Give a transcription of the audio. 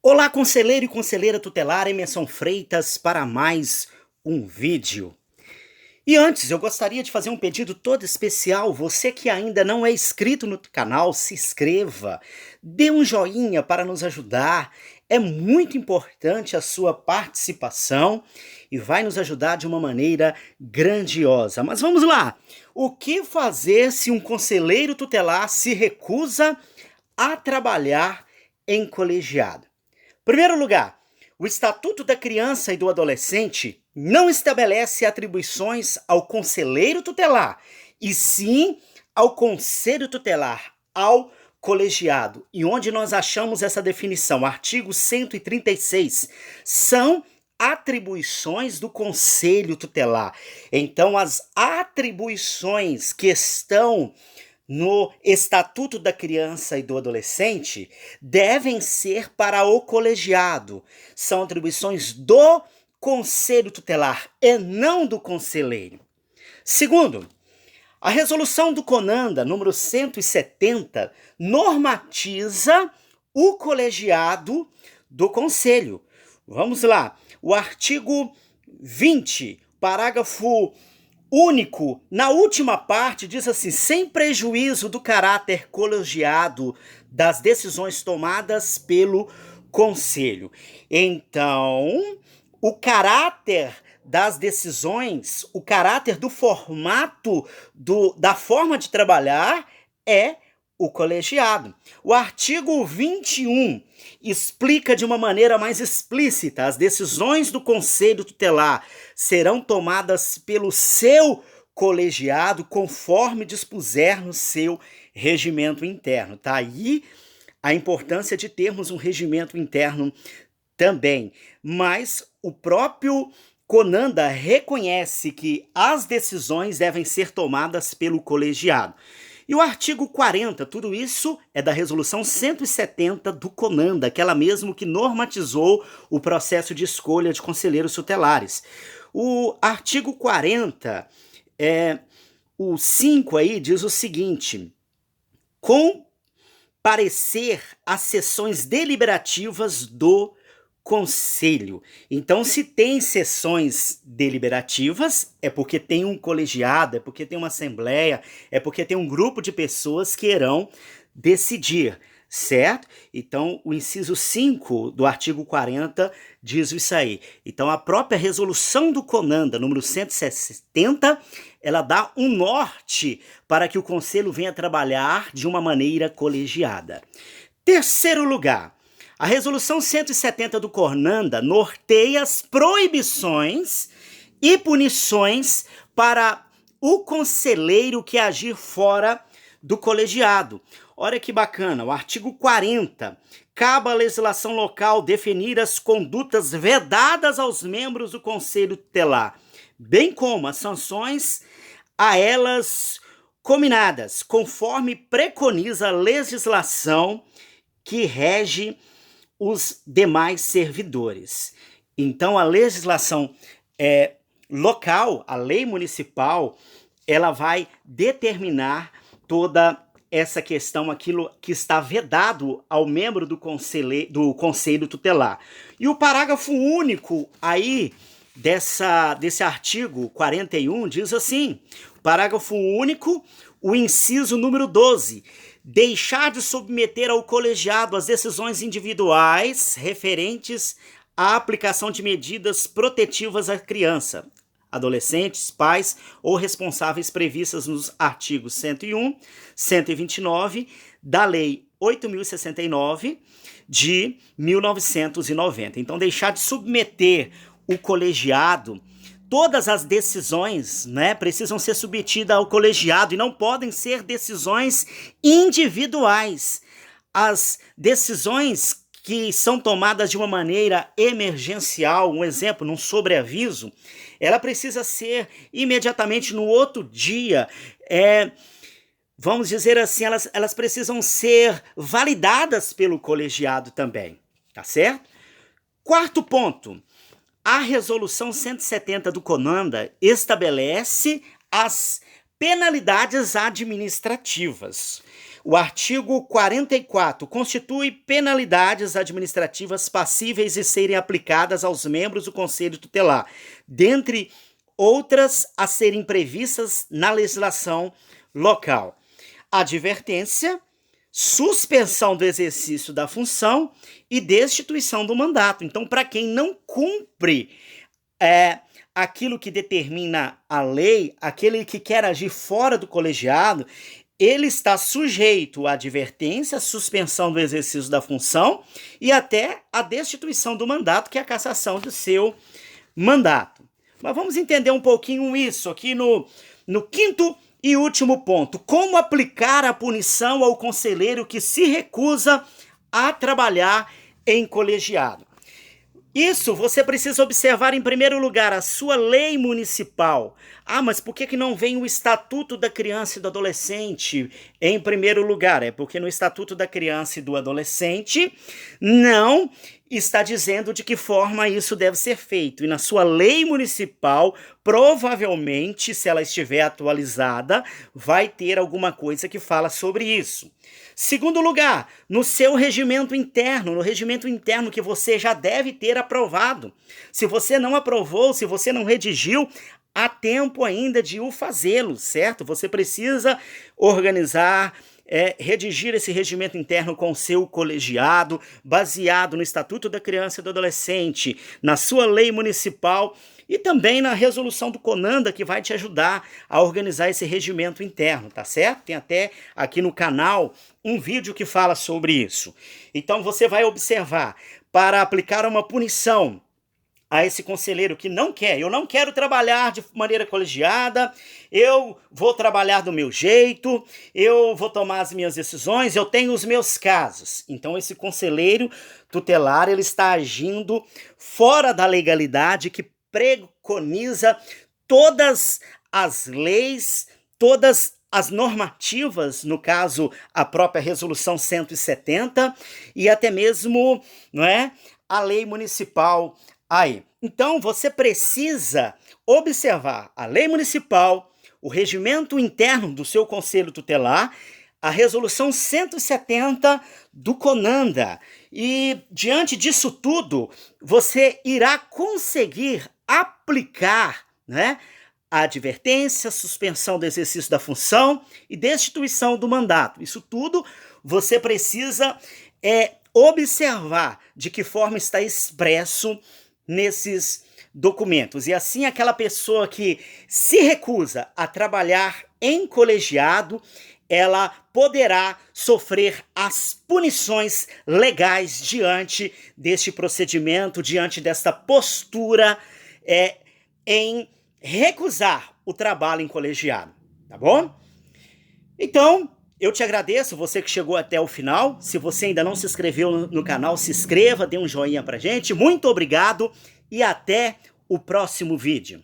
Olá, conselheiro e conselheira tutelar, Emerson Freitas, para mais um vídeo. E antes, eu gostaria de fazer um pedido todo especial. Você que ainda não é inscrito no canal, se inscreva, dê um joinha para nos ajudar. É muito importante a sua participação e vai nos ajudar de uma maneira grandiosa. Mas vamos lá! O que fazer se um conselheiro tutelar se recusa a trabalhar em colegiado? Primeiro lugar, o Estatuto da Criança e do Adolescente não estabelece atribuições ao conselheiro tutelar, e sim ao conselho tutelar, ao colegiado. E onde nós achamos essa definição? Artigo 136. São atribuições do conselho tutelar. Então, as atribuições que estão no Estatuto da Criança e do Adolescente devem ser para o colegiado. São atribuições do conselho tutelar e não do conselheiro. Segundo, a resolução do CONANDA, número 170, normatiza o colegiado do conselho. Vamos lá. O artigo 20, parágrafo único, na última parte, diz assim: sem prejuízo do caráter colegiado das decisões tomadas pelo Conselho. Então, o caráter das decisões, o caráter do formato, da forma de trabalhar é o colegiado. O artigo 21 explica de uma maneira mais explícita: as decisões do Conselho Tutelar serão tomadas pelo seu colegiado conforme dispuser no seu regimento interno. Tá aí a importância de termos um regimento interno também. Mas o próprio CONANDA reconhece que as decisões devem ser tomadas pelo colegiado. E o artigo 40, tudo isso é da resolução 170 do CONANDA, aquela mesmo que normatizou o processo de escolha de conselheiros tutelares. O artigo 40, o 5 aí, diz o seguinte: comparecer às sessões deliberativas do conselho. Então, se tem sessões deliberativas, é porque tem um colegiado, é porque tem uma assembleia, é porque tem um grupo de pessoas que irão decidir, certo? Então, o inciso 5 do artigo 40 diz isso aí. Então, a própria resolução do CONANDA, número 170, ela dá um norte para que o conselho venha trabalhar de uma maneira colegiada. Terceiro lugar, a resolução 170 do CONANDA norteia as proibições e punições para o conselheiro que agir fora do colegiado. Olha que bacana, o artigo 40. Cabe à legislação local definir as condutas vedadas aos membros do conselho tutelar, bem como as sanções a elas cominadas, conforme preconiza a legislação que rege os demais servidores. Então, a legislação local, a lei municipal, ela vai determinar toda essa questão, aquilo que está vedado ao membro do conselho tutelar. E o parágrafo único aí desse artigo 41 diz assim: parágrafo único, o inciso número 12, deixar de submeter ao colegiado as decisões individuais referentes à aplicação de medidas protetivas à criança, adolescentes, pais ou responsáveis previstas nos artigos 101, 129 da Lei 8.069 de 1990. Então, deixar de submeter o colegiado, todas as decisões, né, precisam ser submetidas ao colegiado e não podem ser decisões individuais. As decisões que são tomadas de uma maneira emergencial, um exemplo, num sobreaviso, ela precisa ser imediatamente no outro dia. Vamos dizer assim, elas precisam ser validadas pelo colegiado também, tá certo? Quarto ponto. A resolução 170 do CONANDA estabelece as penalidades administrativas. O artigo 44 constitui penalidades administrativas passíveis de serem aplicadas aos membros do Conselho Tutelar, dentre outras a serem previstas na legislação local. Advertência, suspensão do exercício da função e destituição do mandato. Então, para quem não cumpre aquilo que determina a lei, aquele que quer agir fora do colegiado, ele está sujeito à advertência, suspensão do exercício da função e até a destituição do mandato, que é a cassação do seu mandato. Mas vamos entender um pouquinho isso aqui no quinto e último ponto. Como aplicar a punição ao conselheiro que se recusa a trabalhar em colegiado? Isso você precisa observar em primeiro lugar a sua lei municipal. Ah, mas por que não vem o Estatuto da Criança e do Adolescente em primeiro lugar? É porque no Estatuto da Criança e do Adolescente não está dizendo de que forma isso deve ser feito. E na sua lei municipal, provavelmente, se ela estiver atualizada, vai ter alguma coisa que fala sobre isso. Segundo lugar, no seu regimento interno, no regimento interno que você já deve ter aprovado. Se você não aprovou, se você não redigiu, há tempo ainda de o fazê-lo, certo? Você precisa organizar, redigir esse regimento interno com o seu colegiado, baseado no Estatuto da Criança e do Adolescente, na sua lei municipal e também na resolução do CONANDA, que vai te ajudar a organizar esse regimento interno, tá certo? Tem até aqui no canal um vídeo que fala sobre isso. Então você vai observar, para aplicar uma punição a esse conselheiro que não quer, eu não quero trabalhar de maneira colegiada, eu vou trabalhar do meu jeito, eu vou tomar as minhas decisões, eu tenho os meus casos. Então esse conselheiro tutelar, ele está agindo fora da legalidade que preconiza todas as leis, todas as normativas, no caso a própria resolução 170 e até mesmo, não é, a lei municipal aí. Então você precisa observar a lei municipal, o regimento interno do seu conselho tutelar, a resolução 170 do CONANDA. E diante disso tudo, você irá conseguir aplicar, né, a advertência, suspensão do exercício da função e destituição do mandato. Isso tudo você precisa observar de que forma está expresso nesses documentos. E assim aquela pessoa que se recusa a trabalhar em colegiado, ela poderá sofrer as punições legais diante deste procedimento, diante desta postura em recusar o trabalho em colegiado, tá bom? Então, eu te agradeço, você que chegou até o final. Se você ainda não se inscreveu no canal, se inscreva, dê um joinha pra gente. Muito obrigado e até o próximo vídeo.